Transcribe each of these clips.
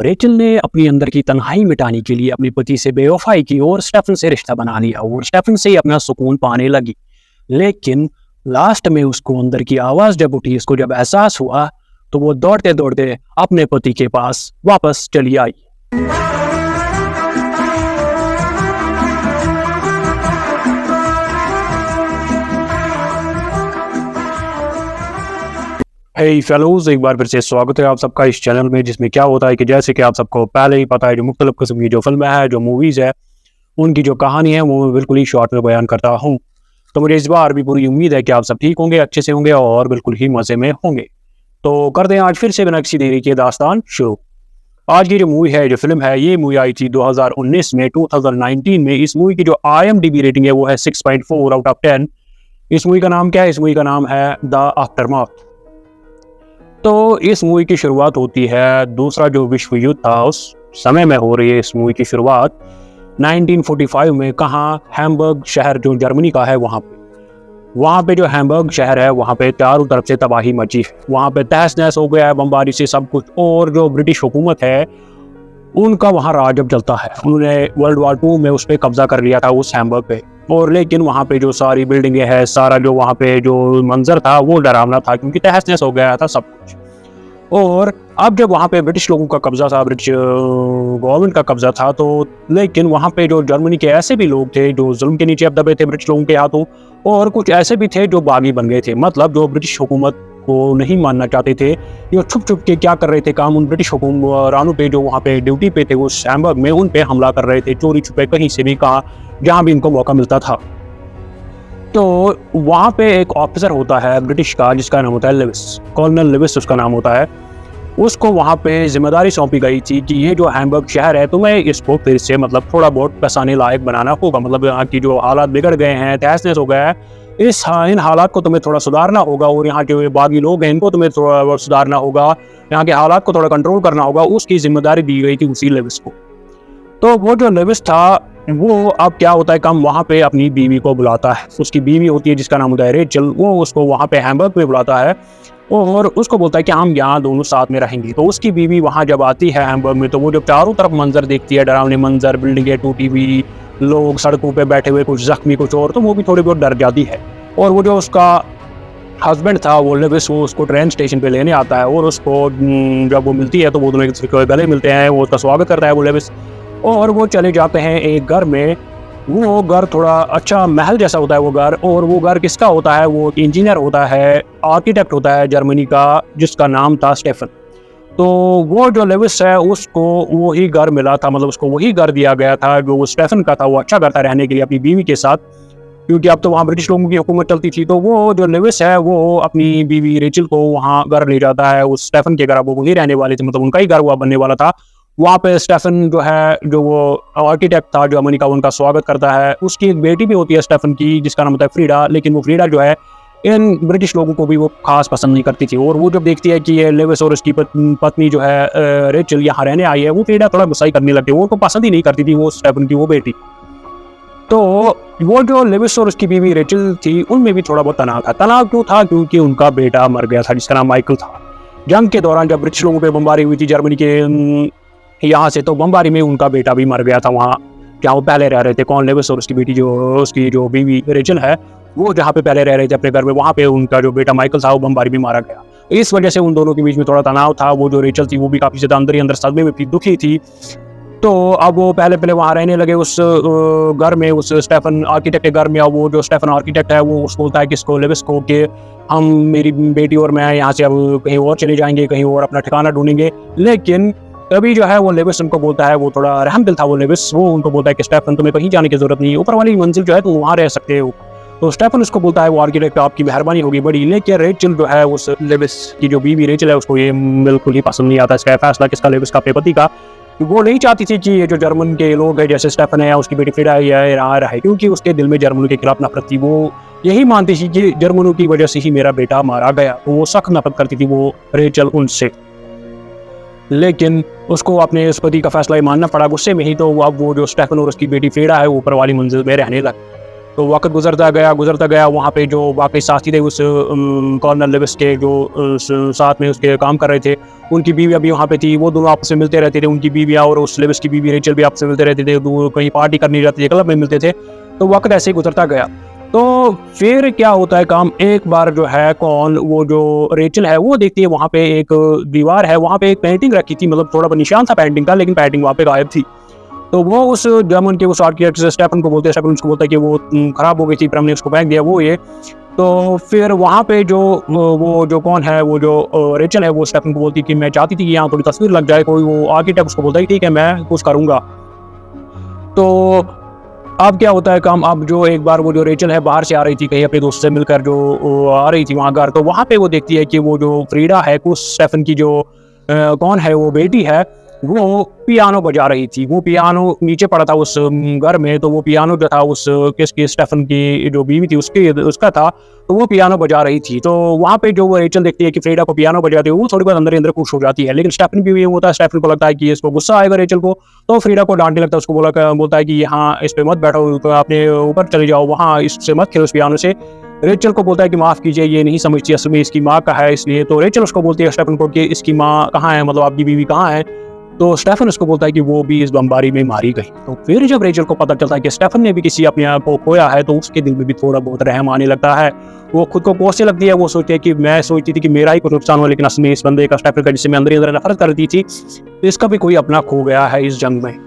Rachel ने अपनी अंदर की तन्हाई मिटाने के लिए अपने पति से बेवफाई की और स्टेफन से रिश्ता बना लिया और स्टेफन से ही अपना सुकून पाने लगी। लेकिन लास्ट में उसको अंदर की आवाज जब उठी, उसको जब एहसास हुआ, तो वो दौड़ते दौड़ते अपने पति के पास वापस चली आई। हे फेलोज, एक बार फिर से स्वागत है आप सबका इस चैनल में, जिसमें क्या होता है कि जैसे कि आप सबको पहले ही पता है, जो मुख्तलिफ किस्म की जो फिल्में हैं, जो मूवीज़ है, उनकी जो कहानी है वो मैं बिल्कुल ही शॉर्ट में बयान करता हूँ। तो मुझे इस बार भी पूरी उम्मीद है कि आप सब ठीक होंगे, अच्छे से होंगे और बिल्कुल ही मज़े में होंगे। तो कर दें आज फिर से बिना किसी देरी के दास्तान शुरू। आज की जो मूवी है, जो फिल्म है, ये मूवी आई थी 2019 में, 2019 में। इस मूवी की जो IMDb रेटिंग है वो है 6.4 आउट ऑफ 10। इस मूवी का नाम क्या है? इस मूवी का नाम है द आफ्टरमाथ। तो इस मूवी की शुरुआत होती है, दूसरा जो विश्व युद्ध था उस समय में हो रही है इस मूवी की शुरुआत 1945 में। कहाँ? हैम्बर्ग शहर जो जर्मनी का है, वहाँ पे जो हैम्बर्ग शहर है, वहाँ पे चारों तरफ से तबाही मची है। वहाँ पे तहस नहस हो गया है बमबारी से सब कुछ। और जो ब्रिटिश हुकूमत है, उनका वहाँ राज अब चलता है। उन्होंने वर्ल्ड वार 2 में उस पर कब्जा कर लिया था, उस हैम्बर्ग पे। और लेकिन वहाँ पे जो सारी बिल्डिंगें हैं, सारा जो वहाँ पे जो मंजर था वो डरावना था, क्योंकि तहस नहस हो गया था सब कुछ। और अब जब वहाँ पे ब्रिटिश लोगों का कब्जा था, ब्रिटिश गवर्नमेंट का कब्जा था, तो लेकिन वहाँ पे जो जर्मनी के ऐसे भी लोग थे जो जुल्म के नीचे अब दबे थे ब्रिटिश लोगों के हाथों, और कुछ ऐसे भी थे जो बागी बन गए थे। मतलब जो ब्रिटिश हुकूमत को नहीं मानना चाहते थे, जो छुप छुप के क्या कर रहे थे काम, उन ब्रिटिश हुक्मरानों पे जो वहाँ पे ड्यूटी पे थे उस हैम्बर्ग में, उन पे हमला कर रहे थे चोरी छुपे, कहीं से भी, कहा जहाँ भी इनको मौका मिलता था। तो वहाँ पे एक ऑफिसर होता है ब्रिटिश का, जिसका नाम होता है लेविस, कर्नल लेविस उसका नाम होता है। उसको वहाँ पे जिम्मेदारी सौंपी गई थी कि ये जो हैम्बर्ग शहर है, तुम्हें इसको फिर से मतलब थोड़ा बहुत बसाने लायक बनाना होगा। मतलब यहाँ की जो हालात बिगड़ गए हैं, तहस नहस हो गया है, इन हालात को तुम्हें थोड़ा सुधारना होगा। और यहाँ के बागी लोग हैं, इनको तुम्हें थोड़ा बहुत सुधारना होगा, यहाँ के हालात को थोड़ा कंट्रोल करना होगा। उसकी जिम्मेदारी दी गई थी उसी लेविस को। तो वो जो लेविस था, वो अब क्या होता है, कम वहाँ पे अपनी बीवी को बुलाता है। उसकी बीवी होती है जिसका नाम होता है रेचल। वो उसको वहाँ पे हैम्बर्ग में बुलाता है और उसको बोलता है कि हम यहाँ दोनों साथ में रहेंगे। तो उसकी बीवी वहाँ जब आती है हैम्बर्ग में, तो वो जब चारों तरफ मंजर देखती है, डरावने मंजर, बिल्डिंगें टूटी हुई, लोग सड़कों पे बैठे हुए, कुछ जख्मी कुछ और, तो वो भी थोड़ी बहुत डर जाती है। और वो जो उसका हस्बैंड था, वो लेविस, वो उसको ट्रेन स्टेशन पे लेने आता है। और उसको जब वो मिलती है तो वो दोनों एक दूसरे को गले मिलते हैं, वो उसका स्वागत करता है वो लेविस। और वो चले जाते हैं एक घर में। वो घर थोड़ा अच्छा महल जैसा होता है वो घर। और वो घर किसका होता है? वो इंजीनियर होता है, आर्किटेक्ट होता है जर्मनी का, जिसका नाम था स्टेफन। तो वो जो लेविस है, उसको वही घर मिला था, मतलब उसको वही घर दिया गया था जो वो स्टेफन का था। वो अच्छा घर था रहने के लिए अपनी बीवी के साथ, क्योंकि अब तो वहाँ ब्रिटिश लोगों की हुकूमत चलती थी। तो वो जो लेविस है, वो अपनी बीवी रेचल को वहाँ घर ले जाता है, उस स्टेफन के घर। वो वही रहने वाले थे, मतलब उनका ही घर हुआ बनने वाला था। वहाँ पे स्टेफन जो है, जो वो आर्किटेक्ट था जर्मनी का, उनका स्वागत करता है। उसकी एक बेटी भी होती है स्टेफन की, जिसका नाम होता है फ्रीडा। लेकिन वो फ्रीडा जो है, इन ब्रिटिश लोगों को भी वो खास पसंद नहीं करती थी। और वो जब देखती है कि ये लेविस और उसकी पत्नी जो है रेचल यहाँ रहने आई है, वो फ्रीडा थोड़ा गुस्सा करने लगती है। वो उनको पसंद ही नहीं करती थी, वो स्टेफन की वो बेटी। तो वो जो लेविस और उसकी बीवी रेचल थी, उनमें भी थोड़ा बहुत तनाव था। तनाव क्यों था? क्योंकि उनका बेटा मर गया था, जिसका नाम माइकल था। जंग के दौरान जब ब्रिटिश लोगों पे बमबारी हुई थी जर्मनी के यहाँ से, तो बमबारी में उनका बेटा भी मर गया था वहाँ जहाँ वो पहले रह रहे थे। कौन? लेविस और उसकी बेटी, जो उसकी जो बीवी रेचल है, वो जहाँ पे पहले रह रहे थे अपने घर में, वहाँ पे उनका जो बेटा माइकल था वो बमबारी में मारा गया। इस वजह से उन दोनों के बीच में थोड़ा तनाव था। वो जो रेचल थी, वो भी काफ़ी ज़्यादा अंदर ही अंदर सदमे में थी, दुखी थी। तो अब वो पहले वहाँ रहने लगे उस घर में, उस स्टेफन आर्किटेक्ट के घर में। अब वो जो स्टेफन आर्किटेक्ट है, वो उसको बोलता है किसको? लेविस को, कि हम, मेरी बेटी और मैं यहाँ से अब कहीं और चले जाएंगे, कहीं और अपना ठिकाना ढूंढेंगे। लेकिन तभी जो है वो लेविस उनको बोलता है, वो थोड़ा रहम दिल था वो लेविस, वो उनको बोलता है कि स्टेफन, तुम्हें कहीं जाने की जरूरत नहीं है, ऊपर वाली मंजिल जो है तुम वहाँ रह सकते हो। तो स्टेफन उसको बोलता है, वो आर्किटेक्ट, आपकी मेहरबानी होगी बड़ी। लेकिन रेचल जो है, उस लेविस की जो बीवी रेचल है, उसको ये बिल्कुल ही पसंद नहीं आता इसका फैसला, किसका? लेविस का, अपने पति का। वो नहीं चाहती थी कि ये जो जर्मन के लोग हैं, जैसे स्टेफन है या उसकी बेटी फ्रीडा है, यहाँ रहे, क्योंकि उसके दिल में जर्मनों के खिलाफ नफरत थी। वो यही मानती थी कि जर्मनों की वजह से ही मेरा बेटा मारा गया। तो वो सख्त नफरत करती थी वो रेचल उनसे। लेकिन उसको अपने उस पति का फैसला ही मानना पड़ा गुस्से में ही। तो अब वो जो स्टेफन और उसकी बेटी फ्रीडा है, वो ऊपर वाली मंजिल में रहने लगे। तो वक्त गुजरता गया, वहाँ पे जो बाकी साथी थे उस कर्नल लेविस के जो साथ में उसके काम कर रहे थे, उनकी बीवियाँ भी वहाँ पे थी। वो दोनों आपस में मिलते रहते थे, उनकी बीवियाँ और उस लेविस की बीवी रेचल भी आपस में मिलते रहते थे। वो कहीं पार्टी करने जाते थे, क्लब में मिलते थे। तो वक्त ऐसे ही गुजरता गया। तो फिर क्या होता है काम, एक बार जो है वो जो रेचल है वो देखती है वहाँ पे एक दीवार है, वहाँ पे एक पेंटिंग रखी थी, मतलब थोड़ा निशान था पेंटिंग का, लेकिन पेंटिंग वहाँ पे गायब थी। तो वो उस जर्मन के उस आर्किटेक्ट से स्टेफन को बोलते हैं, स्टेफन उसको बोलता है कि वो खराब हो गई थी, पर हमने उसको फेंक दिया वो ये। तो फिर वहाँ पे जो वो जो कौन है, वो जो रेचल है, वो स्टेफन को बोलती है कि मैं चाहती थी कि यहाँ थोड़ी तस्वीर लग जाए कोई। वो आर्किटेक्ट उसको बोलता है ठीक है मैं कुछ करूँगा। तो अब क्या होता है काम, अब जो एक बार वो जो रेचल है बाहर से आ रही थी कहीं अपने दोस्त से मिलकर, जो आ रही थी वहाँ घर, तो वहाँ पे वो देखती है कि वो जो फ्रीडा है कुछ स्टेफन की जो कौन है वो बेटी है, वो पियानो बजा रही थी। वो पियानो नीचे पड़ा था उस घर में, तो वो पियानो जो था उस किसकी स्टेफन की जो बीवी थी उसका था, तो वो पियानो बजा रही थी। तो वहाँ पे जो वो रेचल देखती है कि फ्रीडा को पियानो बजाते हुए, वो थोड़ी बहुत अंदर ही अंदर खुश हो जाती है। लेकिन स्टेफन भी होता है, स्टेफन को लगता है कि इसको गुस्सा आएगा रेचल को, तो फ्रीडा को डांटने लगता है, उसको बोलता है कि यहाँ इस पे मत बैठो, तो आपने ऊपर चले जाओ, वहाँ इससे मत खेलो इस पियानो से। रेचल को बोलता है कि माफ कीजिए, ये नहीं समझती असल में इसकी माँ का है इसलिए। तो रेचल उसको बोलती है स्टेफन को कि इसकी माँ कहाँ है, मतलब आपकी बीवी कहाँ है। तो स्टेफन उसको बोलता है कि वो भी इस बमबारी में मारी गई। तो फिर जब रेचल को पता चलता है कि स्टेफन ने भी किसी अपने आप को खोया है, तो उसके दिल में भी थोड़ा बहुत रहम आने लगता है। वो खुद को कोसने लगती है, वो सोचती है कि मैं सोचती थी कि मेरा ही कुछ नुकसान हो, लेकिन असल में इस बंदे का, स्टेफन का, जिससे मैं अंदर ही अंदर नफरत करती थी, इसका भी कोई अपना खो गया है इस जंग में।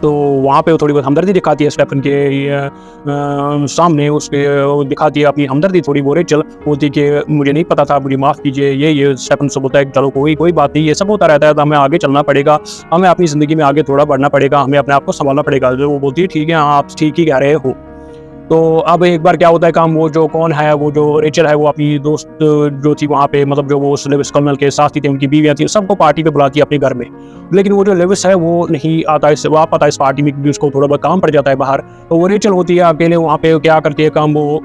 तो वहाँ पे वो थोड़ी बहुत हमदर्दी दिखाती है स्टेफन के सामने, उसके दिखाती है अपनी हमदर्दी थोड़ी। वो रेचल बोलती कि मुझे नहीं पता था, मुझे माफ़ कीजिए, ये स्टेफन से बोलता है चलो कोई बात नहीं, ये सब होता रहता है, तो हमें आगे चलना पड़ेगा, हमें अपनी ज़िंदगी में आगे थोड़ा बढ़ना पड़ेगा, हमें अपने आप को संभालना पड़ेगा। जो वो बोलती है ठीक है हाँ आप ठीक ही कह रहे हो। तो अब एक बार क्या होता है काम, वो जो कौन है, वो जो रेचल है, वो अपनी दोस्त जो थी वहाँ पे, मतलब जो वो लेविस कर्नल के साथी थे, उनकी बीवियाँ थी, सबको पार्टी पे बुलाती है अपने घर में। लेकिन वो जो लेविस है वो नहीं आता, वो आ पाता इस पार्टी में, क्योंकि उसको थोड़ा बहुत काम पड़ जाता है बाहर। तो वो रेचल होती है अकेले वहाँ पे, क्या करती है काम, वो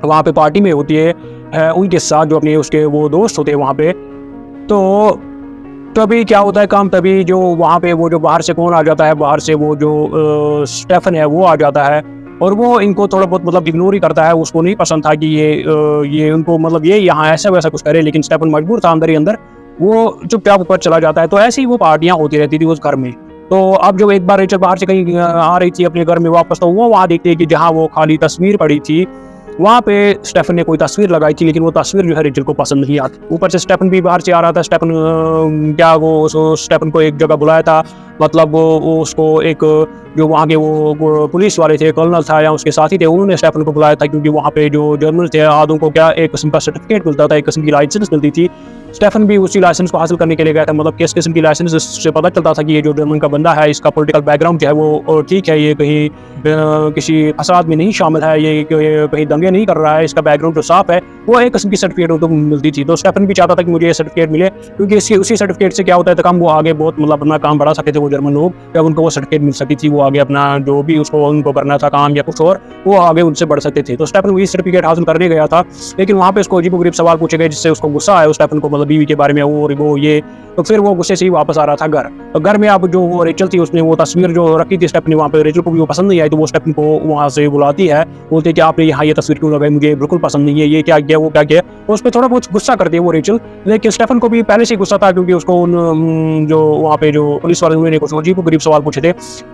वहाँ पे पार्टी में होती है उनके साथ जो अपने उसके वो दोस्त होते हैं वहाँ पे। तो तभी क्या होता है काम, तभी जो वहाँ पे वो जो बाहर से कौन आ जाता है, बाहर से वो जो स्टेफन है वो आ जाता है, और वो इनको थोड़ा बहुत मतलब इग्नोर ही करता है। उसको नहीं पसंद था कि ये उनको मतलब ये यहाँ ऐसा वैसा कुछ करे, लेकिन स्टेफन मजबूर था अंदर ही अंदर, वो चुपचाप ऊपर चला जाता है। तो ऐसी ही वो पार्टियां होती रहती थी उस घर में। तो अब जब एक बार रेचल बाहर से कहीं आ रही थी अपने घर में वापस, तो वो वहाँ देखती है कि जहाँ वो खाली तस्वीर पड़ी थी, वहाँ पे स्टेफन ने कोई तस्वीर लगाई थी, लेकिन वो तस्वीर जो है रेचल को पसंद नहीं आती। ऊपर से स्टेफन भी बाहर से आ रहा था। स्टेफन क्या वो स्टेफन को एक जगह बुलाया था, मतलब वो उसको एक जो वहाँ के वो पुलिस वाले थे, कर्नल था या उसके साथी थे, उन्होंने स्टेफन को बुलाया था, क्योंकि वहाँ पे जो जर्नल थे आदों को क्या एक किस्म का सर्टिफिकेट मिलता था, एक किस्म की लाइसेंस मिलती थी। स्टेफन भी उसी लाइसेंस को हासिल करने के लिए गया था, मतलब किस किस्म की लाइसेंस, इससे पता चलता था कि ये जो जर्मन का बंदा है इसका पॉलिटिकल बैकग्राउंड जो है वो ठीक है, ये कहीं किसी फसाद में नहीं शामिल है, ये कहीं दंगे नहीं कर रहा है, इसका बैकग्राउंड जो साफ है। वो एक किस्म की सर्टिफिकेट उनको मिलती थी। तो स्टेफन भी चाहता था कि मुझे ये सर्टिफिकेट मिले, क्योंकि इसकी उसी सर्टिफिकेट से क्या होता है काम, वो आगे बहुत मतलब अपना काम बढ़ा सकते थे वो जर्मन लोग। जब उनको वो सर्टिफिकेट मिल सकती थी, वो आगे अपना जो भी उसको उनको करना था काम या कुछ और, वो आगे उनसे बढ़ सकते थे। तो स्टेफन वही सर्टिफिकेट हासिल करने गया था, लेकिन वहाँ पे उसको अजीबोगरीब सवाल पूछे गए, जिससे उसको गुस्सा आया स्टेफन को, मतलब बीवी के बारे में वो ये। तो फिर वो गुस्से से ही वापस आ रहा था घर। तो घर में अब जो वो रेचल थी, उसने वो तस्वीर जो रखी थी स्टेफन ने वहाँ पे, रेचल को भी वो पसंद नहीं आई। तो वो स्टेफन को वहाँ से बुलाती है, बोलते कि आपने यहाँ ये तस्वीर क्यों लगाई, मुझे बिल्कुल पसंद नहीं है, ये क्या किया वो क्या किया। तो उस पर थोड़ा बहुत गुस्सा करती है वो रेचल, लेकिन स्टेफन को भी पहले से गुस्सा था, क्योंकि उसको जो वहाँ पे जो पुलिस वाले उन्होंने कुछ अजीबोगरीब सवाल पूछे थे।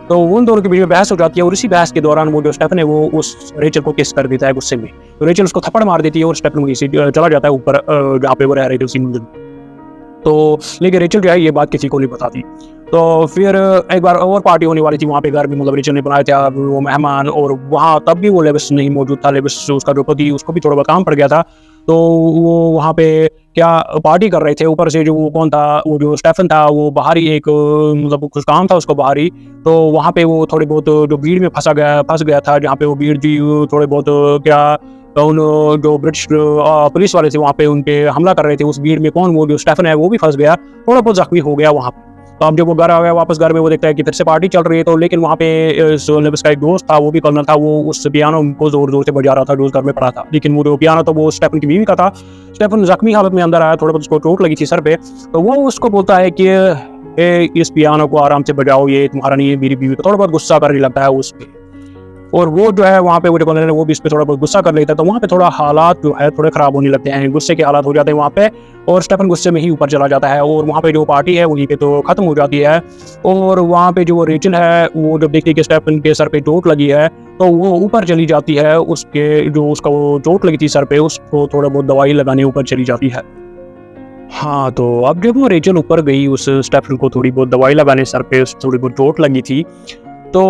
तो उन दोनों के बीच में बहस हो जाती है, और इसी बहस के दौरान वो जो स्टेफन है वो उस रेचल को किस कर देता है गुस्से में। तो रेचल उसको थप्पड़ मार देती है, और स्टेफन वहीं से चला जाता है ऊपर जहाँ पे वो रह रहे थे उसी मंजिल में। तो लेकिन रेचल जो है ये बात किसी को नहीं बताती। तो फिर एक बार और पार्टी होने वाली थी वहाँ पे घर में, मतलब रेचल ने बनाया था वो मेहमान, और वहाँ तब भी वो लेविस नहीं मौजूद था। लेविस उसका जो पति, उसको भी थोड़ा बहुत काम पड़ गया था। तो वो वहाँ पे क्या पार्टी कर रहे थे। ऊपर से जो वो कौन था, वो जो स्टेफन था, वो बाहर ही एक मतलब कुछ काम था उसको बाहर ही। तो वहाँ पे वो थोड़ी बहुत जो भीड़ में फंस गया था, जहाँ पे वो भीड़ थी थोड़े बहुत क्या उन जो ब्रिटिश पुलिस वाले थे वहाँ पे उनके हमला कर रहे थे। उस भीड़ में कौन, वो जो स्टेफन है वो भी फंस गया, थोड़ा बहुत जख्मी हो गया वहाँ पे। तो अब जब वो घर आ गया वापस घर में, वो देखता है कि फिर से पार्टी चल रही है। तो लेकिन वहाँ पे लेविस का एक दोस्त था, वो भी कर्नल था, वो उस पियानो को जोर जोर से बजा रहा था जो उस घर में पड़ा था। लेकिन वो जो पियानो था वो स्टेफन की बीवी का था। स्टेफन जख्मी हालत में अंदर आया, थोड़ा बहुत उसको चोट लगी थी सर पे। तो वो उसको बोलता है कि इस पियानो को आराम से बजाओ, ये तुम्हारा नहीं है, मेरी बीवी का। थोड़ा बहुत गुस्सा करने लगता है उस पे। और वो जो है वहाँ पे वो जो कॉर्नर है वो भी इस पे थोड़ा बहुत गुस्सा कर लेता है। तो वहाँ पे थोड़ा हालात जो है थोड़े खराब होने लगते हैं, गुस्से के हालात हो जाते हैं वहाँ पे, और स्टेफन गुस्से में ही ऊपर चला जाता है और वहाँ पे जो पार्टी है वहीं पे तो खत्म हो जाती है। और वहाँ पे जो वो रेचल है वो जब देखती है कि स्टेफन के सर पे चोट लगी है तो वो ऊपर चली जाती है, उसके जो उसका वो चोट लगी थी सर पे उसको थोड़ा बहुत दवाई लगाने ऊपर चली जाती है। हाँ, तो अब जब वो रेचल ऊपर गई उस स्टेफन को थोड़ी बहुत दवाई लगाने सर पे थोड़ी बहुत चोट लगी थी, तो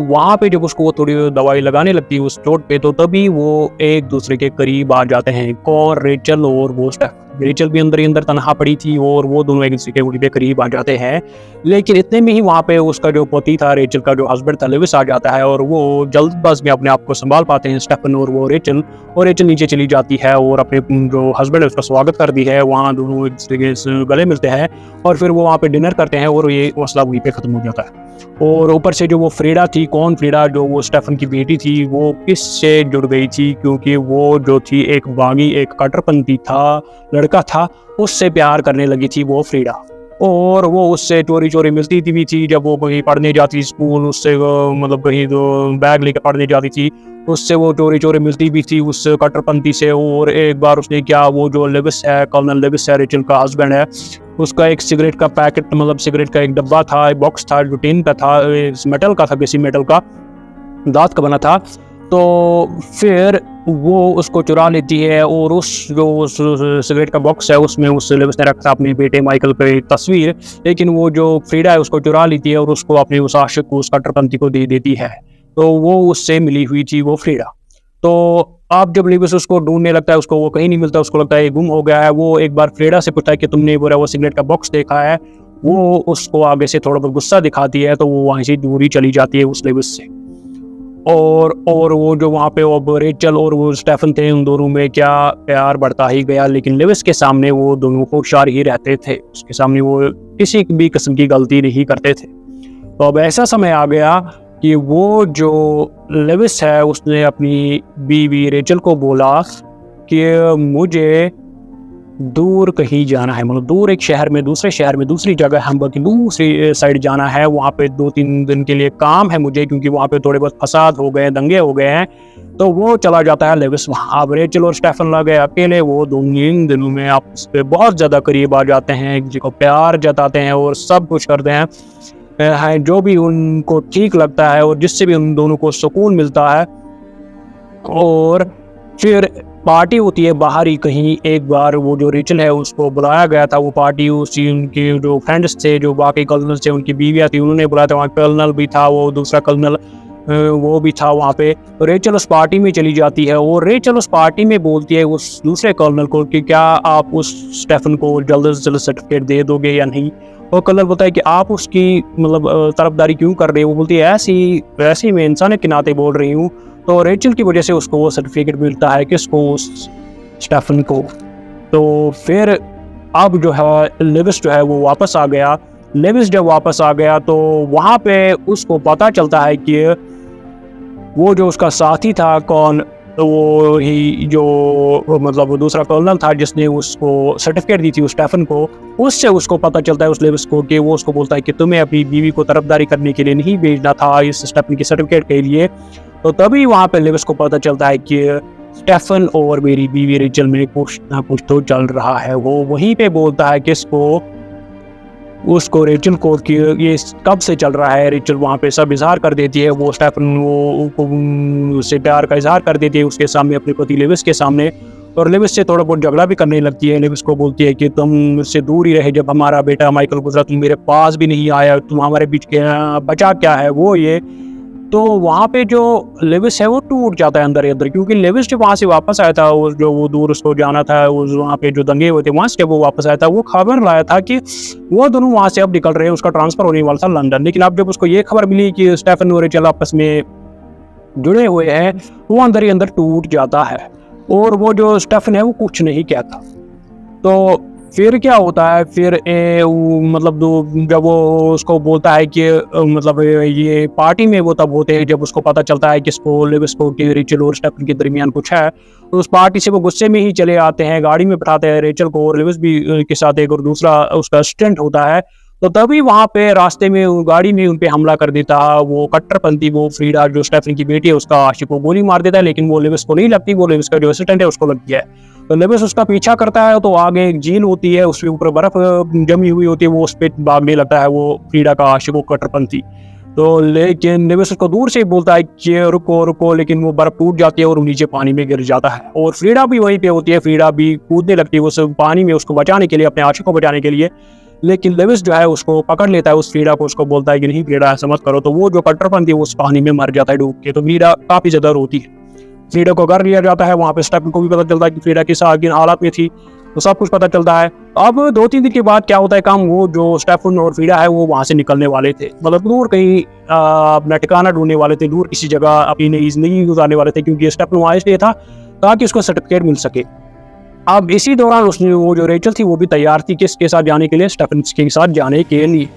वहाँ पे जब उसको वो थोड़ी दवाई लगाने लगती है उस चोट पे, तो तभी वो एक दूसरे के करीब आ जाते हैं। कौन? रेचल और वो स्टेफन। रेचल भी अंदर ही अंदर तनहा पड़ी थी और वो दोनों एक दूसरे के करीब आ जाते हैं। लेकिन इतने में ही वहाँ पे उसका जो पति था, रेचल का जो हस्बैंड था, लेविस आ जाता है और वो जल्दबाज में अपने आप को संभाल पाते हैं स्टेफन और वो रेचल। और रेचल नीचे चली जाती है और अपने जो हस्बैंड है उसका स्वागत करती है। वहाँ दोनों एक दूसरे के गले मिलते हैं और फिर वो वहाँ पे डिनर करते हैं और ये मसला वहीं पे खत्म हो जाता है। और ऊपर से जो वो फ्रीडा थी, कौन फ्रीडा, जो वो स्टेफन की बेटी थी, वो किससे जुड़ गई थी? क्योंकि वो जो थी एक बागी, एक कट्टरपंथी था, लड़का था, उससे प्यार करने लगी थी वो फ्रीडा। और वो उससे चोरी चोरी मिलती थी भी थी जब वो कहीं पढ़ने जाती स्कूल, उससे मतलब कहीं तो बैग लेकर पढ़ने जाती थी, उससे वो चोरी चोरी मिलती भी थी उस कट्टरपंथी से। और एक बार उसने क्या, वो जो लेविस है, कर्नल लेविस है, रेचल का हस्बैंड है, उसका एक सिगरेट का पैकेट, मतलब सिगरेट का एक डब्बा था, एक बॉक्स था जो टिन का था, मेटल का था, किसी मेटल का, दांत का बना था। तो फिर वो उसको चुरा लेती है और उस सिगरेट का बॉक्स है उसमें उस लेविस ने रखा था अपने बेटे माइकल की तस्वीर। लेकिन वो जो फ्रीडा है उसको चुरा लेती है और उसको अपने उस आशिक को, उस कट्टरपंथी को दे देती है। तो वो उससे मिली हुई थी वो फ्रीडा। तो अब जब लेविस उसको ढूंढने लगता है, उसको वो कहीं नहीं मिलता, उसको लगता है ये गुम हो गया है। वो एक बार फ्रीडा से पूछता है कि तुमने वो सिगरेट का बॉक्स देखा है? वो उसको आगे से थोड़ा बहुत गुस्सा दिखाती है, तो वो वहीं से दूरी चली जाती है उस लेविस से। और वो जो वहाँ पे वो रेचल और वो स्टेफन थे, उन दोनों में क्या प्यार बढ़ता ही गया। लेकिन लेविस के सामने वो दोनों होशियार ही रहते थे, उसके सामने वो किसी भी किस्म की गलती नहीं करते थे। तो अब ऐसा समय आ गया कि वो जो लेविस है उसने अपनी बीवी रेचल को बोला कि मुझे दूर कहीं जाना है, मतलब दूर एक शहर में, दूसरे शहर में, दूसरी जगह, हैम्बर्ग की दूसरी साइड जाना है। वहाँ पे 2-3 दिन के लिए काम है मुझे, क्योंकि वहाँ पे थोड़े बहुत फसाद हो गए, दंगे हो गए हैं। तो वो चला जाता है लेविस वहाँ। अब रेचल और स्टेफन लग गए अकेले। वो दोनों इन दिनों में आपस पे बहुत ज़्यादा करीब आ जाते हैं, एक दूसरे को प्यार जताते हैं और सब कुछ करते हैं जो भी उनको ठीक लगता है और जिससे भी उन दोनों को सुकून मिलता है। और फिर पार्टी होती है बाहर ही कहीं। एक बार वो जो रेचल है उसको बुलाया गया था, वो पार्टी उसी उनके जो फ्रेंड्स थे, जो बाकी कर्नल थे, उनकी बीवियाँ थी, उन्होंने बुलाया था। वहाँ कर्नल भी था, वो दूसरा कर्नल वो भी था वहाँ पे। तो रेचल उस पार्टी में चली जाती है और रेचल उस पार्टी में बोलती है उस दूसरे कर्नल को कि क्या आप उस स्टेफन को जल्द से जल्द सर्टिफिकेट दे दोगे या नहीं। और कर्नल बोलता है कि आप उसकी मतलब तरफदारी क्यों कर रहे हो? वो बोलती है ऐसी मैं इंसानियत के नाते बोल रही हूँ। तो रेचल की वजह से उसको वो सर्टिफिकेट मिलता है, किसको? उस स्टेफन को। तो फिर अब जो है लेविस जो है वो वापस आ गया। लेविस जब वापस आ गया तो वहाँ पे उसको पता चलता है कि वो जो उसका साथी था, कौन, वो ही जो मतलब दूसरा कर्नल था जिसने उसको सर्टिफिकेट दी थी उस स्टेफन को, उससे उसको पता चलता है उस लेविस को कि वो उसको बोलता है कि तुम्हें अपनी बीवी को तरफदारी करने के लिए नहीं भेजना था इस स्टेफन की सर्टिफिकेट के लिए। तो तभी वहाँ पे लेविस को पता चलता है कि स्टेफन और मेरी बीवी रेचल में कुछ ना कुछ तो चल रहा है। वो वहीं पे बोलता है किसको? उसको, रेचल को, कि ये कब से चल रहा है। रेचल वहाँ पे सब इजहार कर देती है। वो स्टेफन वो उससे प्यार का इजहार कर देती है उसके सामने, अपने पति लेविस के सामने। और लेविस से थोड़ा बहुत झगड़ा भी करने लगती है। लेविस को बोलती है कि तुम मुझसे दूर ही रहे, जब हमारा बेटा माइकल गुजरा तुम मेरे पास भी नहीं आया, तुम हमारे बीच के बचा क्या है वो ये। तो वहाँ पे जो लेविस है वो टूट जाता है अंदर ही अंदर, क्योंकि लेविस जब वहाँ से वापस आया था, जो वो दूर उसको जाना था, वहाँ पे जो दंगे हुए थे, वहाँ से वो वापस आया था, वो खबर लाया था कि वो दोनों वहाँ से अब निकल रहे हैं, उसका ट्रांसफर होने वाला था लंदन। लेकिन अब जब उसको ये खबर मिली कि स्टेफन और रेचल आपस में जुड़े हुए हैं, वो अंदर ही अंदर टूट जाता है। और वो जो स्टेफन है वो कुछ नहीं कहता। तो फिर क्या होता है, फिर मतलब जब वो उसको बोलता है कि मतलब ये पार्टी में वो तब होते हैं जब उसको पता चलता है किसको, लेविस को, कि रेचल और स्टेफन के दरमियान कुछ है। तो उस पार्टी से वो गुस्से में ही चले आते हैं, गाड़ी में बैठाते हैं रेचल को, और लेविस भी के साथ एक और दूसरा उसका असिस्टेंट होता है, तो तभी वहाँ पे रास्ते में गाड़ी में उन पे हमला कर देता वो कट्टरपंथी, वो फ्रीडा जो स्टेफन की बेटी है उसका आशिक को गोली मार देता है, लेकिन वो लेविस को नहीं लगती, वो लेविस का जो असिस्टेंट है उसको लगती है। तो लेविस उसका पीछा करता है, तो आगे एक झील होती है, उसके ऊपर बर्फ जमी हुई होती है, वो उस पर भागने लगता है वो फ्रीडा का आशिक वो कट्टरपंथी। तो लेकिन लेविस उसको दूर से बोलता है कि रुको रुको, लेकिन वो बर्फ टूट जाती है और वो नीचे पानी में गिर जाता है। और फ्रीडा भी वहीं पे होती है, फ्रीडा भी कूदने लगती है उस पानी में उसको बचाने के लिए, अपने आशिक को बचाने के लिए। लेकिन लेविस जो है उसको पकड़ लेता है उस फ्रीडा को, उसको बोलता है कि नहीं फ्रीडा ऐसा मत करो। तो वो जो कट्टरपंथी वो उस पानी में मर जाता है डूब के। तो फ्रीडा काफी ज्यादा रोती है। फ्रीडा को घर लिया जाता है, वहाँ पे स्टेफन को भी पता चलता है कि फ्रीडा किस हालात में थी, तो सब कुछ पता चलता है। अब 2-3 दिन के बाद क्या होता है काम, वो जो स्टेफन और फ्रीडा है वो वहाँ से निकलने वाले थे, मतलब दूर कहीं अपना ठिकाना ढूंढने वाले थे, दूर किसी जगह अपनी नहीं गुजारने वाले थे, क्योंकि स्टेफन वहाँ इसलिए था ताकि उसको सर्टिफिकेट मिल सके। अब इसी दौरान उसने वो जो रेचल थी वो भी तैयार थी किसके साथ जाने के लिए, स्टेफन के साथ जाने के लिए।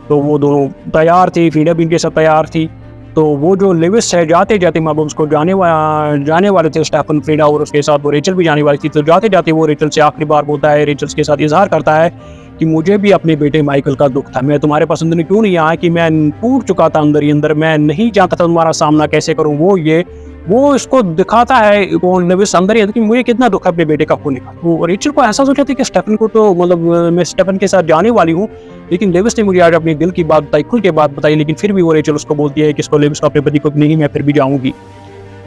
तो वो दोनों तैयार थी, फ्रीडा भी इनके साथ तैयार थी। तो वो जो लेविस है जाते जाते मतलब उसको जाने वाले थे स्टेफन, फ्रीडा और उसके साथ वो रेचल भी जाने वाली थी। तो जाते जाते वो रेचल से आखिरी बार बोलता है, रेचल के साथ इजहार करता है कि मुझे भी अपने बेटे माइकल का दुख था, मैं तुम्हारे पसंद में क्यों नहीं आया, कि मैं टूट चुका था अंदर ही अंदर, मैं नहीं जानता था तुम्हारा सामना कैसे करूँ। वो इसको दिखाता है वो लेविस अंदर ही अंदर कि मुझे कितना दुख है अपने बेटे का खोने का। वो रेचल को ऐसा सोचा था कि स्टेफन को तो मतलब मैं स्टेफन के साथ जाने वाली हूँ, लेकिन लेविस ने मुझे आज अपने दिल की बात बताई, खुल के बात बताई, लेकिन फिर भी वो रेचल उसको बोलती है कि इसको लेविस को अपने पति को नहीं, मैं फिर भी जाऊंगी।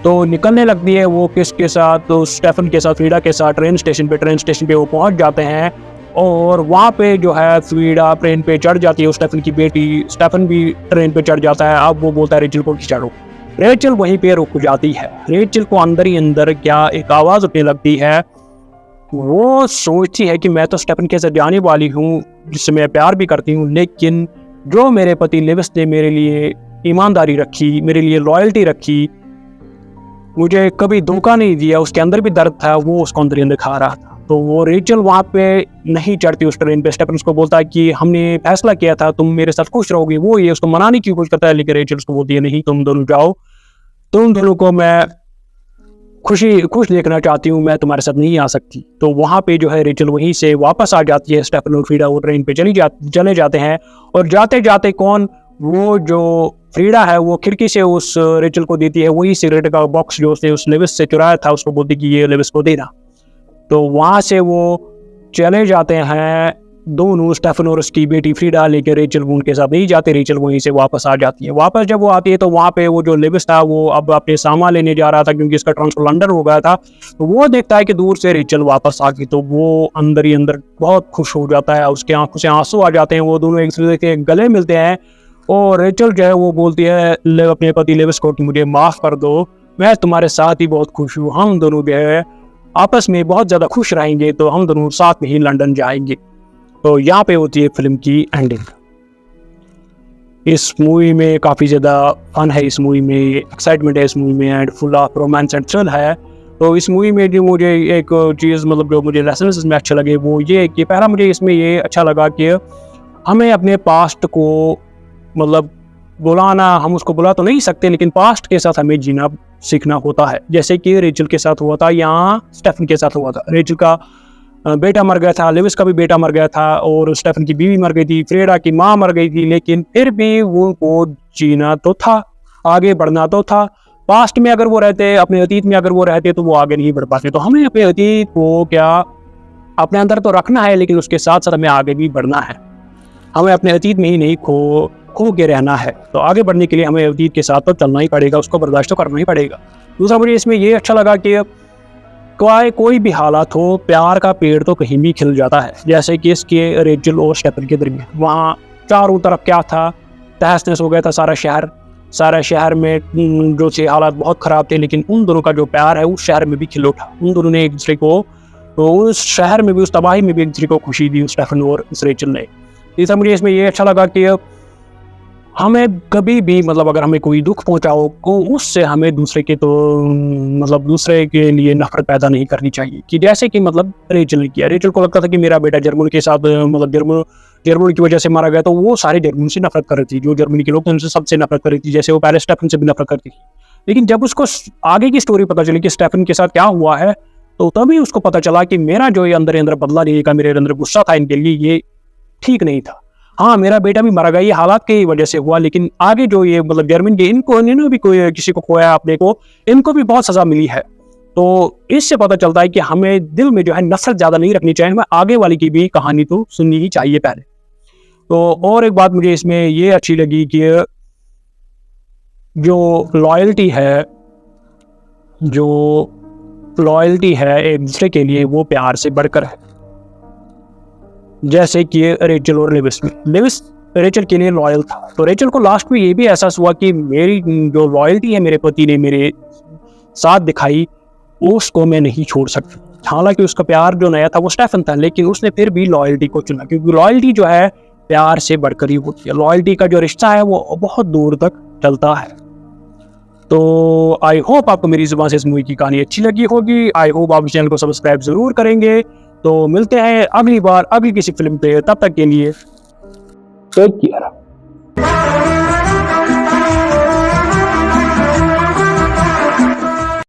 तो निकलने लगती है वो किसके साथ, तो स्टेफन के साथ, फ्रीडा के साथ ट्रेन स्टेशन पे वो पहुंच जाते हैं। और वहाँ पे जो है फ्रीडा ट्रेन पे चढ़ जाती है, स्टेफन की बेटी, स्टेफन भी ट्रेन पे चढ़ जाता है। अब वो बोलता है रेचल को कि चढ़ो। रेचल वहीं पे रुक जाती है। रेचल को अंदर ही अंदर क्या एक आवाज उठने लगती है, वो सोचती है कि मैं तो स्टेफन के साथ जाने वाली हूँ जिससे मैं प्यार भी करती हूँ, लेकिन जो मेरे पति लेविस ने मेरे लिए ईमानदारी रखी, मेरे लिए लॉयल्टी रखी, मुझे कभी धोखा नहीं दिया, उसके अंदर भी दर्द था, वो उसको अंदर ही अंदर खा रहा था। तो वो रेचल वहाँ पे नहीं चढ़ती उस ट्रेन पे। स्टेफन उसको बोलता है कि हमने फैसला किया था तुम मेरे साथ खुश रहोगे। वो ये उसको मनाने की कोशिश करता है, लेकिन रेचल उसको बोलती है नहीं तुम दोनों जाओ, तुम दोनों को मैं खुश देखना चाहती हूँ, मैं तुम्हारे साथ नहीं आ सकती। तो वहाँ पे जो है रेचल वहीं से वापस आ जाती है, स्टेफन और फ्रीडा वो ट्रेन पे चले जाते हैं। और जाते जाते कौन, वो जो फ्रीडा है वो खिड़की से उस रेचल को देती है वही सिगरेट का बॉक्स जो उसने उस लेविस से चुराया था, उसको बोलती कि ये लेविस को देना। तो वहाँ से वो चले जाते हैं दोनों, स्टेफन और उसकी बेटी फ्रीडा, लेकर रेचल उनके साथ नहीं जाते, रेचल वहीं से वापस आ जाती है। वापस जब वो आती है तो वहाँ पे वो जो लेविस था वो अब अपने सामान लेने जा रहा था, क्योंकि इसका ट्रांसफर लंदन हो गया था। तो वो देखता है कि दूर से रेचल वापस आ गई, तो वो अंदर ही अंदर बहुत खुश हो जाता है, उसके आंखों से आंसू आ जाते हैं। वो दोनों एक दूसरे के गले मिलते हैं और रेचल जो है वो बोलती है अपने पति लेविस को कि मुझे माफ कर दो, मैं तुम्हारे साथ ही बहुत खुश हूँ, हम दोनों जो है आपस में बहुत ज्यादा खुश रहेंगे, तो हम दोनों साथ में ही लंदन जाएंगे। तो यहाँ पे होती है फिल्म की एंडिंग। इस मूवी में काफ़ी ज़्यादा फन है, इस मूवी में एक्साइटमेंट है, इस मूवी में and full of romance and thrill है। तो इस मूवी में जो मुझे एक चीज़ मतलब जो मुझे लेसन इसमें अच्छे लगे वो ये कि पहला मुझे इसमें ये अच्छा लगा कि हमें अपने पास्ट को मतलब बुलाना, हम उसको बुला तो नहीं सकते, लेकिन पास्ट के साथ हमें जीना सीखना होता है। जैसे कि रेचल के साथ हुआ था, यहाँ स्टेफन के साथ हुआ था। रेचल का बेटा मर गया था, लेविस का भी बेटा मर गया था, और स्टेफन की बीवी मर गई थी, फ्रीडा की माँ मर गई थी, लेकिन फिर भी वो जीना तो था, आगे बढ़ना तो था। पास्ट में अगर वो रहते, अपने अतीत में अगर वो रहते तो वो आगे नहीं बढ़ पाते। तो हमें अपने अतीत को क्या अपने अंदर तो रखना है, लेकिन उसके साथ साथ हमें आगे भी बढ़ना है। हमें अपने अतीत में ही नहीं खो के रहना है। तो आगे बढ़ने के लिए हमें अतीत के साथ तो चलना ही पड़ेगा, उसको बर्दाश्त तो करना ही पड़ेगा। दूसरा मुझे इसमें ये अच्छा लगा कि कोई भी हालात हो, प्यार का पेड़ तो कहीं भी खिल जाता है। जैसे कि इसके रेचल और स्टेफन के दरमियान वहाँ चारों तरफ क्या था, तहस नहस हो गया था सारा शहर में जो थे हालात बहुत ख़राब थे, लेकिन उन दोनों का जो प्यार है उस शहर में भी खिल उठा। उन दोनों ने एक दूसरे को, तो उस शहर में भी, उस तबाही में भी एक दूसरे को खुशी दी, स्टेफन और रेचल ने। तीसरा मुझे इसमें ये अच्छा लगा कि हमें कभी भी मतलब अगर हमें कोई दुख पहुंचाओ तो उससे हमें दूसरे के तो मतलब दूसरे के लिए नफरत पैदा नहीं करनी चाहिए। कि जैसे कि मतलब रेचल ने किया, रेचल को लगता था कि मेरा बेटा जर्मनी के साथ मतलब जर्मनी की वजह से मारा गया, तो वो सारे जर्मनी से नफरत कर रही थी, जो जर्मनी के लोग थे उनसे सबसे नफरत कर रही थी, जैसे वो पहले स्टेफन से भी नफरत करती थी। लेकिन जब उसको आगे की स्टोरी पता चली कि स्टेफन के साथ क्या हुआ है, तो तभी उसको पता चला कि मेरा जो ये अंदर बदला लेने का मेरे अंदर गुस्सा था इनके लिए, ये ठीक नहीं था। हाँ मेरा बेटा भी मर गया, ये हालात की वजह से हुआ, लेकिन आगे जो ये मतलब जर्मन के इन्होंने भी कोई किसी को खोया अपने को, इनको भी बहुत सजा मिली है। तो इससे पता चलता है कि हमें दिल में जो है नफरत ज्यादा नहीं रखनी चाहिए, हमें आगे वाले की भी कहानी तो सुननी ही चाहिए पहले। तो और एक बात मुझे इसमें ये अच्छी लगी कि जो लॉयल्टी है, जो लॉयल्टी है एक दूसरे के लिए, वो प्यार से बढ़कर है। जैसे कि रेचल और लेविस में, लेविस रेचल के लिए लॉयल था, तो रेचल को लास्ट में ये भी एहसास हुआ कि मेरी जो लॉयल्टी है मेरे पति ने मेरे साथ दिखाई, उसको मैं नहीं छोड़ सकती। हालांकि उसका प्यार जो नया था वो स्टेफन था, लेकिन उसने फिर भी लॉयल्टी को चुना, क्योंकि लॉयल्टी जो है प्यार से बढ़कर ही होती है। लॉयल्टी का जो रिश्ता है वो बहुत दूर तक चलता है। तो आई होप आपको मेरी जुबान से इस मूवी की कहानी अच्छी लगी होगी। आई होप आप इस चैनल को सब्सक्राइब जरूर करेंगे। तो मिलते हैं अगली बार अगली किसी फिल्म पे, तब तक के लिए टेक केयर।